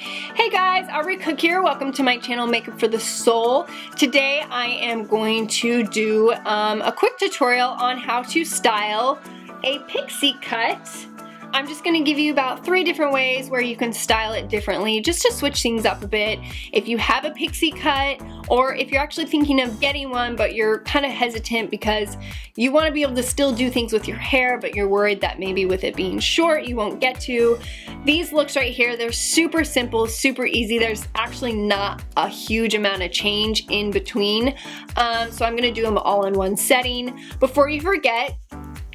Hey guys, Aubrey Cook here. Welcome to my channel, Makeup for the Soul. Today I am going to do a quick tutorial on how to style a pixie cut. I'm just going to give you about 3 different ways where you can style it differently, just to switch things up a bit. If you have a pixie cut, or if you're actually thinking of getting one but you're kind of hesitant because you want to be able to still do things with your hair but you're worried that maybe with it being short you won't get to. These looks right here, they're super simple, super easy. There's actually not a huge amount of change in between. So I'm going to do them all in one setting. Before you forget,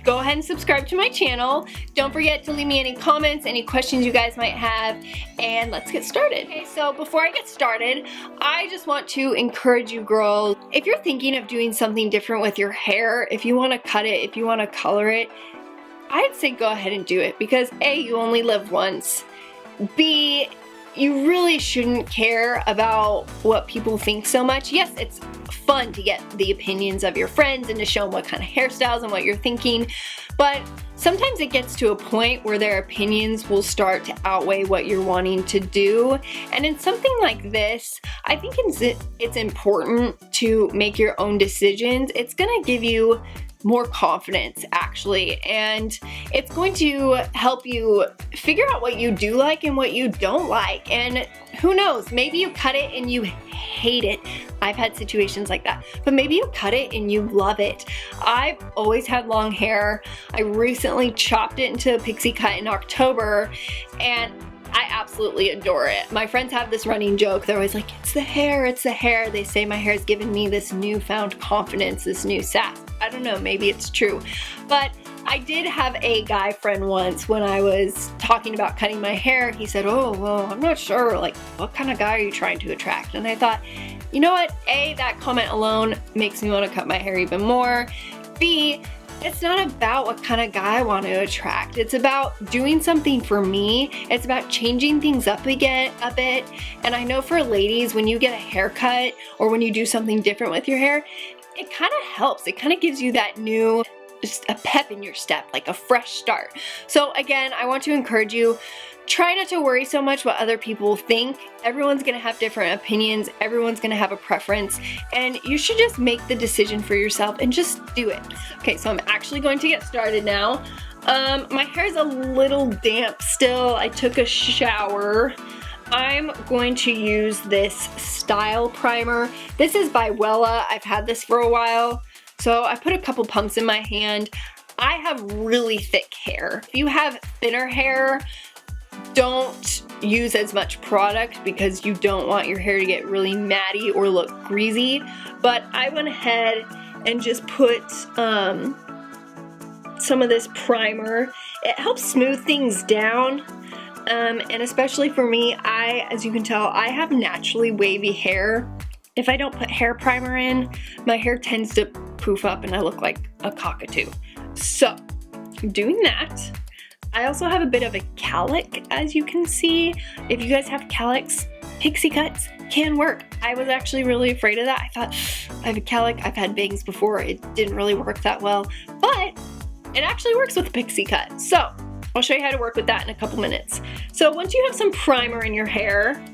go ahead and subscribe to my channel. Don't forget to leave me any comments, any questions you guys might have, and let's get started. Okay, so before I get started, I just want to encourage you girls, if you're thinking of doing something different with your hair, if you want to cut it, if you want to color it, I'd say go ahead and do it because A, you only live once. B, you really shouldn't care about what people think so much. Yes, it's fun to get the opinions of your friends and to show them what kind of hairstyles and what you're thinking, but sometimes it gets to a point where their opinions will start to outweigh what you're wanting to do. And in something like this, I think it's important to make your own decisions. It's gonna give you more confidence actually, and it's going to help you figure out what you do like and what you don't like. And who knows, maybe you cut it and you hate it. I've had situations like that, but maybe you cut it and you love it. I've always had long hair. I recently chopped it into a pixie cut in October and I absolutely adore it. My friends have this running joke. They're always like, it's the hair, it's the hair. They say my hair has given me this newfound confidence, this new sass. I don't know, maybe it's true. But I did have a guy friend once when I was talking about cutting my hair. He said, oh, well, I'm not sure, like, what kind of guy are you trying to attract? And I thought, you know what? A, that comment alone makes me want to cut my hair even more. B, it's not about what kind of guy I want to attract. It's about doing something for me. It's about changing things up again a bit. And I know for ladies, when you get a haircut or when you do something different with your hair, it kind of helps. It kind of gives you that new, just a pep in your step, like a fresh start. So again, I want to encourage you, try not to worry so much what other people think. Everyone's gonna have different opinions. Everyone's gonna have a preference, and you should just make the decision for yourself and just do it. Okay, so I'm actually going to get started now. My hair is a little damp still. I took a shower. I'm going to use this style primer. This is by Wella. I've had this for a while. So I put a couple pumps in my hand. I have really thick hair. If you have thinner hair, don't use as much product because you don't want your hair to get really matty or look greasy. But I went ahead and just put some of this primer. It helps smooth things down. And especially for me, as you can tell, I have naturally wavy hair. If I don't put hair primer in, my hair tends to poof up and I look like a cockatoo. So, doing that. I also have a bit of a calic, as you can see. If you guys have calics, pixie cuts can work. I was actually really afraid of that. I thought, I have a calic, I've had bangs before, it didn't really work that well, but it actually works with a pixie cut. So, I'll show you how to work with that in a couple minutes. So once you have some primer in your hair,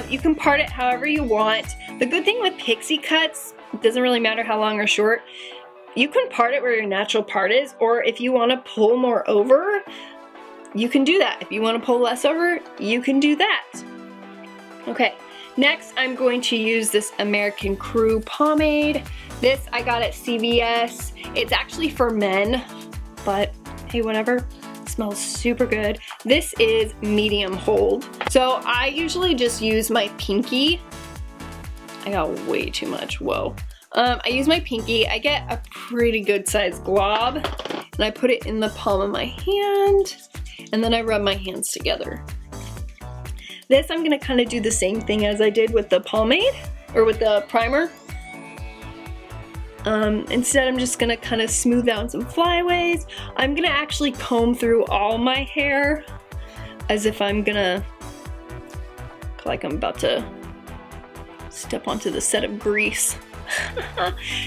you can part it however you want. The good thing with pixie cuts, it doesn't really matter how long or short, you can part it where your natural part is, or if you want to pull more over, you can do that. If you want to pull less over, you can do that. Okay, next I'm going to use this American Crew pomade. This I got at CVS. It's actually for men, but hey, whatever. Smells super good. This is medium hold. So I usually just use my pinky. I got way too much, whoa. I use my pinky. I get a pretty good sized glob and I put it in the palm of my hand and then I rub my hands together. This I'm gonna kind of do the same thing as I did with the pomade or with the primer. Instead I'm just gonna kind of smooth down some flyaways. I'm gonna actually comb through all my hair as if I'm gonna, like I'm about to step onto the set of Grease.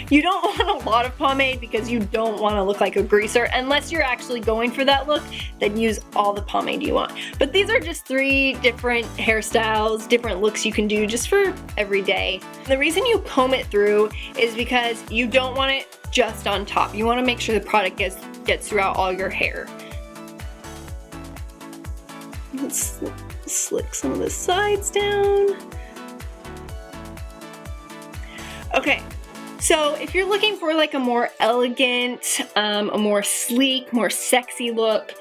You don't want a lot of pomade because you don't want to look like a greaser. Unless you're actually going for that look, then use all the pomade you want. But these are just 3 different hairstyles, different looks you can do just for every day. The reason you comb it through is because you don't want it just on top. You want to make sure the product gets throughout all your hair. Let's slick some of the sides down. Okay, so if you're looking for like a more elegant, a more sleek, more sexy look,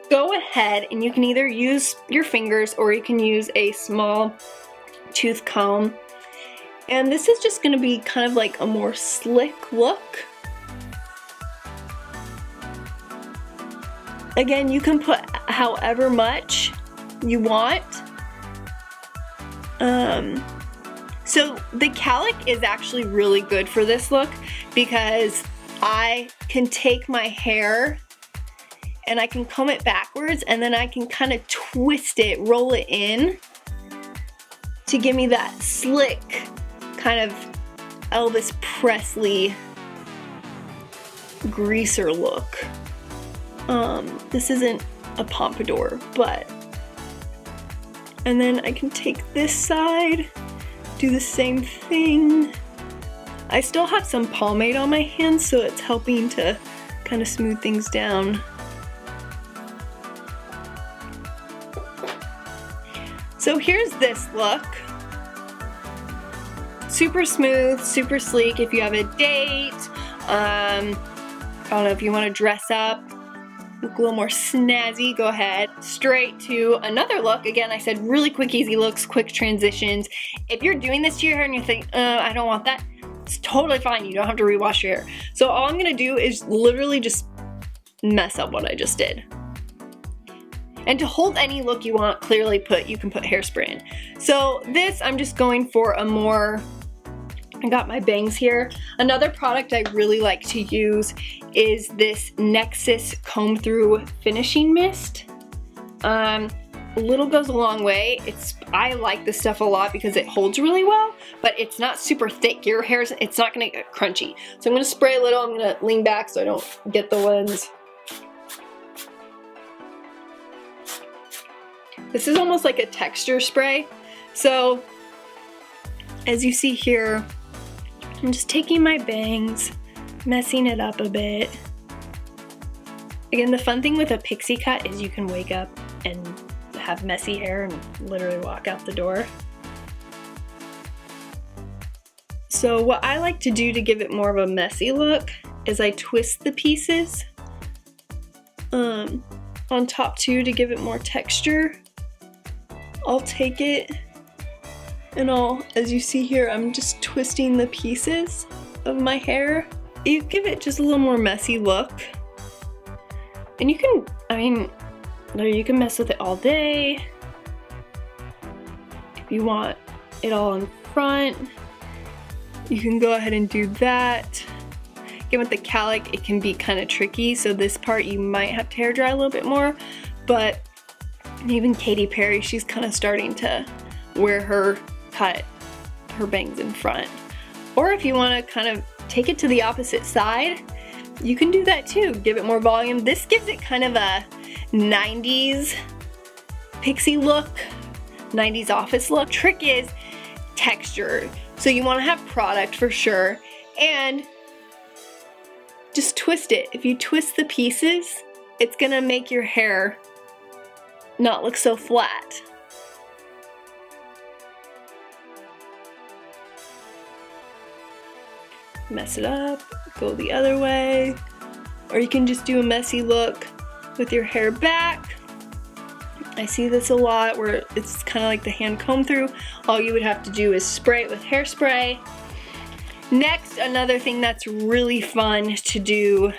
go ahead and you can either use your fingers or you can use a small tooth comb. And this is just gonna be kind of like a more slick look. Again, you can put however much you want. So the cowlick is actually really good for this look because I can take my hair and I can comb it backwards and then I can kind of twist it, roll it in to give me that slick kind of Elvis Presley greaser look. This isn't a pompadour, but, and then I can take this side, do the same thing. I still have some pomade on my hands, so it's helping to kind of smooth things down. So here's this look. Super smooth, super sleek. If you have a date, I don't know, if you want to dress up, look a little more snazzy, go ahead. Straight to another look. Again, I said really quick, easy looks, quick transitions. If you're doing this to your hair and you think, I don't want that, it's totally fine. You don't have to rewash your hair. So all I'm gonna do is literally just mess up what I just did. And to hold any look you want, clearly you can put hairspray in. So this, I'm just going for a more, I got my bangs here. Another product I really like to use is this NEXXUS Comb Through Finishing Mist. A little goes a long way. I like this stuff a lot because it holds really well, but it's not super thick. Your hair's, it's not gonna get crunchy. So I'm gonna spray a little, I'm gonna lean back so I don't get the lens. This is almost like a texture spray. So as you see here, I'm just taking my bangs, messing it up a bit. Again, the fun thing with a pixie cut is you can wake up and have messy hair and literally walk out the door. So what I like to do to give it more of a messy look is I twist the pieces on top too to give it more texture. I'll take it and as you see here, I'm just twisting the pieces of my hair. You give it just a little more messy look. And you can, you can mess with it all day. If you want it all in front, you can go ahead and do that. Again, with the cowlick, it can be kind of tricky, so this part you might have to hair dry a little bit more, but even Katy Perry, she's kind of starting to wear her bangs in front. Or if you want to kind of take it to the opposite side, you can do that too. Give it more volume. This gives it kind of a 90s pixie look, 90s office look. Trick is texture. So you want to have product for sure, and just twist it. If you twist the pieces, it's gonna make your hair not look so flat. Mess it up, go the other way, or you can just do a messy look with your hair back. I see this a lot where it's kind of like the hand comb through. All you would have to do is spray it with hairspray. Next, another thing that's really fun to do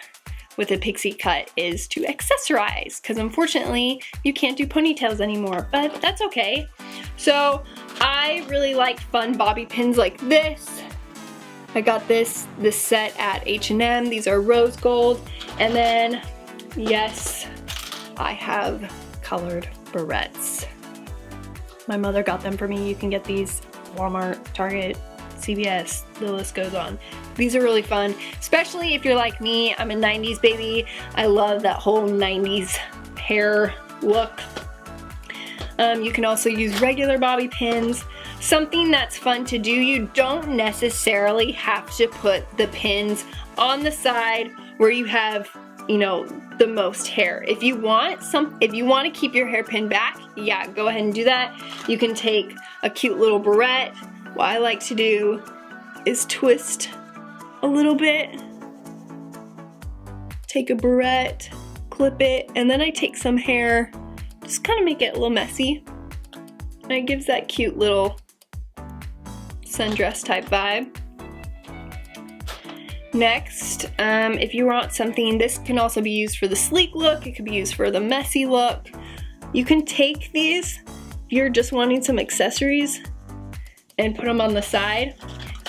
with a pixie cut is to accessorize, because unfortunately you can't do ponytails anymore, but that's okay. So I really like fun bobby pins like this. I got this set at H&M. These are rose gold. And then, yes, I have colored barrettes. My mother got them for me. You can get these Walmart, Target, CVS, the list goes on. These are really fun, especially if you're like me. I'm a 90s baby. I love that whole 90s hair look. You can also use regular bobby pins. Something that's fun to do, you don't necessarily have to put the pins on the side where you have, you know, the most hair. If you want to keep your hairpin back, yeah, go ahead and do that. You can take a cute little barrette. What I like to do is twist a little bit, take a barrette, clip it, and then I take some hair, just kind of make it a little messy. And it gives that cute little sundress type vibe. Next, if you want something, this can also be used for the sleek look, it could be used for the messy look. You can take these, if you're just wanting some accessories, and put them on the side.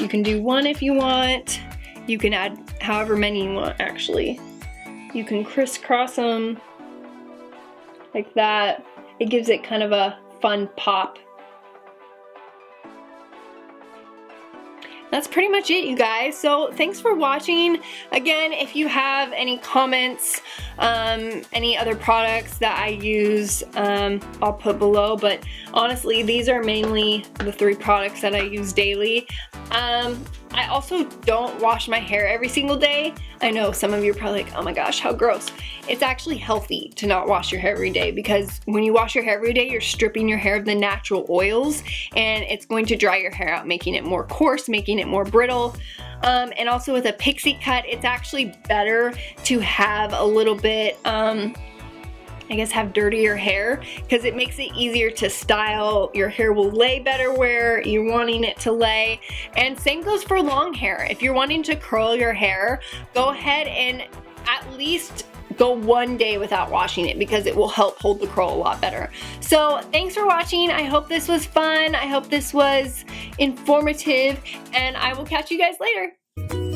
You can do one if you want. You can add however many you want, actually. You can crisscross them like that. It gives it kind of a fun pop. That's pretty much it, you guys. So thanks for watching. Again, if you have any comments, any other products that I use, I'll put below. But honestly, these are mainly the 3 products that I use daily. I also don't wash my hair every single day. I know some of you are probably like, oh my gosh, how gross. It's actually healthy to not wash your hair every day, because when you wash your hair every day, you're stripping your hair of the natural oils, and it's going to dry your hair out, making it more coarse, making it more brittle. And also with a pixie cut, it's actually better to have a little bit, I guess, have dirtier hair, because it makes it easier to style. Your hair will lay better where you're wanting it to lay. And same goes for long hair. If you're wanting to curl your hair, go ahead and at least go 1 day without washing it, because it will help hold the curl a lot better. So thanks for watching. I hope this was fun. I hope this was informative, and I will catch you guys later.